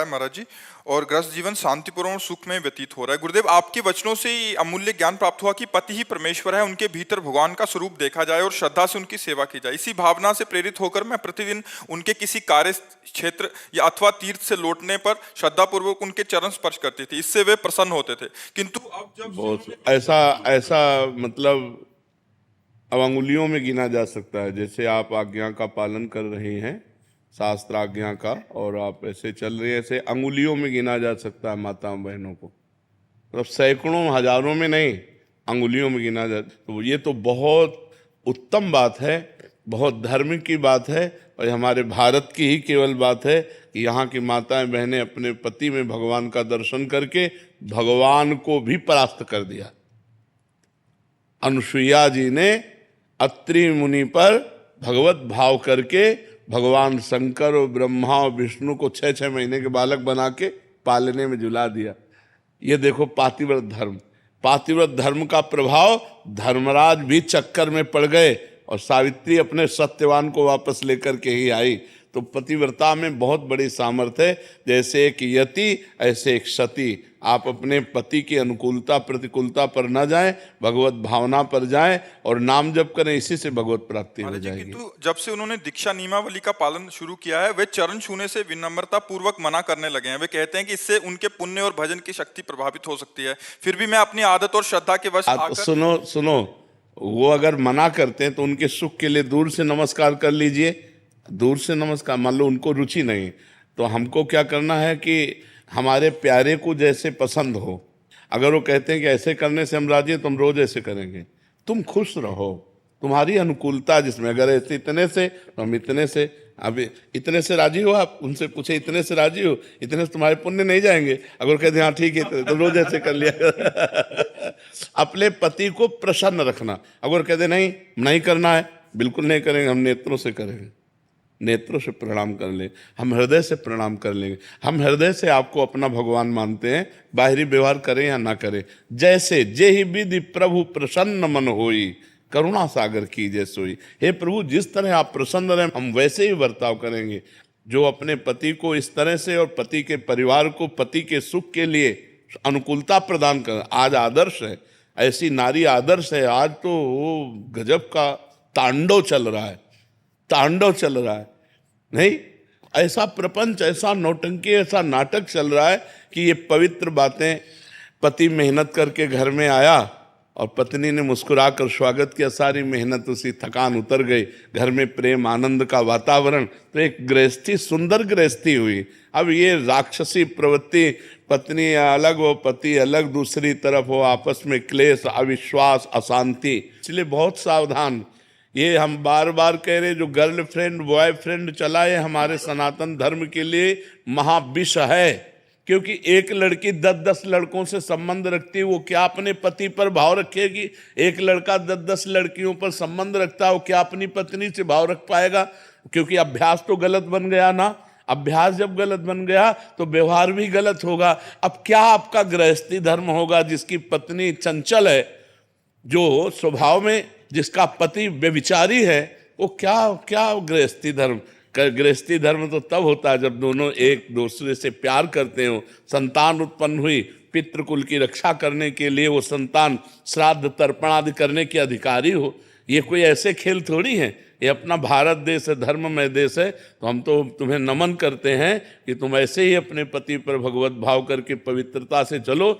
महाराज जी, और गृहस्थ जीवन शांतिपूर्ण और सुख में व्यतीत हो रहा है। गुरुदेव, आपके वचनों से ही अमूल्य ज्ञान प्राप्त हुआ कि पति ही परमेश्वर है, उनके भीतर भगवान का स्वरूप देखा जाए और श्रद्धा से उनकी सेवा की जाए। इसी भावना से प्रेरित होकर मैं प्रतिदिन उनके किसी कार्य क्षेत्र या अथवा तीर्थ से लौटने पर श्रद्धा पूर्वक उनके चरण स्पर्श करती थी। इससे वे प्रसन्न होते थे। किंतु अब जब बहुत ऐसा ऐसा मतलब अब अंगुलियों में गिना जा सकता है। जैसे आप आज्ञा का पालन कर रहे हैं, शास्त्र आज्ञा का, और आप ऐसे चल रहे हैं, ऐसे अंगुलियों में गिना जा सकता है माताओं बहनों को, मतलब सैकड़ों हजारों में नहीं, अंगुलियों में गिना जा। तो ये तो बहुत उत्तम बात है, बहुत धर्म की बात है, और हमारे भारत की ही केवल बात है कि यहाँ की माताएं बहनें अपने पति में भगवान का दर्शन करके भगवान को भी परास्त कर दिया। अनुसुईया जी ने अत्रि मुनि पर भगवत भाव करके भगवान शंकर और ब्रह्मा और विष्णु को 6-6 महीने के बालक बना के पालने में जुला दिया। ये देखो पातिव्रत धर्म, पातिव्रत धर्म का प्रभाव। धर्मराज भी चक्कर में पड़ गए और सावित्री अपने सत्यवान को वापस लेकर के ही आई। तो पतिव्रता में बहुत बड़ी सामर्थ्य है। जैसे एक यति ऐसे एक सती। आप अपने पति की अनुकूलता प्रतिकूलता पर न जाएं, भगवत भावना पर जाएं और नाम जप करें, इसी से भगवत प्राप्ति हो जाएगी। किंतु जब से उन्होंने दीक्षा नियमावली का पालन शुरू किया है, वे चरण छूने से विनम्रता पूर्वक मना करने लगे हैं। वे कहते हैं कि इससे उनके पुण्य और भजन की शक्ति प्रभावित हो सकती है। फिर भी मैं अपनी आदत और श्रद्धा के वश सुनो, वो अगर मना करते हैं तो उनके सुख के लिए दूर से नमस्कार कर लीजिए। दूर से नमस्कार, मान लो उनको रुचि नहीं, तो हमको क्या करना है कि हमारे प्यारे को जैसे पसंद हो। अगर वो कहते हैं कि ऐसे करने से हम राजी हैं, तो हम रोज ऐसे करेंगे। तुम खुश रहो, तुम्हारी अनुकूलता जिसमें, अगर ऐसे इतने से तो हम इतने से। अब इतने से राजी हो, आप उनसे पूछे इतने से राजी हो, इतने से तुम्हारे पुण्य नहीं जाएंगे। अगर कहते हैं हाँ ठीक है तो रोज ऐसे कर लिया। अपने पति को प्रसन्न रखना। अगर कहते नहीं नहीं करना है, बिल्कुल नहीं करेंगे, हम नेत्रों से करेंगे, नेत्रों से प्रणाम कर ले, हम हृदय से प्रणाम कर लेंगे। हम हृदय से आपको अपना भगवान मानते हैं, बाहरी व्यवहार करें या ना करें। जैसे जेहि विधि प्रभु प्रसन्न मन होई, करुणा सागर कीजिए सोई। हे प्रभु, जिस तरह आप प्रसन्न रहें, हम वैसे ही बर्ताव करेंगे। जो अपने पति को इस तरह से और पति के परिवार को पति के सुख के लिए अनुकूलता प्रदान कर, आज आदर्श है, ऐसी नारी आदर्श है। आज तो गजब का तांडव चल रहा है, तांडव चल रहा है। नहीं, ऐसा प्रपंच, ऐसा नौटंकी, ऐसा नाटक चल रहा है कि ये पवित्र बातें। पति मेहनत करके घर में आया और पत्नी ने मुस्कुराकर स्वागत किया, सारी मेहनत उसी, थकान उतर गई, घर में प्रेम आनंद का वातावरण। तो एक गृहस्थी, सुंदर गृहस्थी हुई। अब ये राक्षसी प्रवृत्ति, पत्नी अलग हो पति अलग, दूसरी तरफ हो, आपस में क्लेश, अविश्वास, अशांति। इसलिए बहुत सावधान। ये हम बार बार कह रहे, जो गर्लफ्रेंड बॉयफ्रेंड चला है हमारे सनातन धर्म के लिए महाविष है। क्योंकि एक लड़की 10-10 लड़कों से संबंध रखती है, वो क्या अपने पति पर भाव रखेगी? एक लड़का 10-10 लड़कियों पर संबंध रखता है, वो क्या अपनी पत्नी से भाव रख पाएगा? क्योंकि अभ्यास तो गलत बन गया ना। अभ्यास जब गलत बन गया तो व्यवहार भी गलत होगा। अब क्या आपका गृहस्थी धर्म होगा जिसकी पत्नी चंचल है, जो स्वभाव में, जिसका पति व्यभिचारी है? वो क्या गृहस्थी धर्म? गृहस्थी धर्म तो तब होता है जब दोनों एक दूसरे से प्यार करते हो, संतान उत्पन्न हुई, पितृकुल की रक्षा करने के लिए वो संतान श्राद्ध तर्पण आदि करने के अधिकारी हो। ये कोई ऐसे खेल थोड़ी है। ये अपना भारत देश है, धर्ममय देश है। तो हम तो तुम्हें नमन करते हैं कि तुम ऐसे ही अपने पति पर भगवत भाव करके पवित्रता से चलो।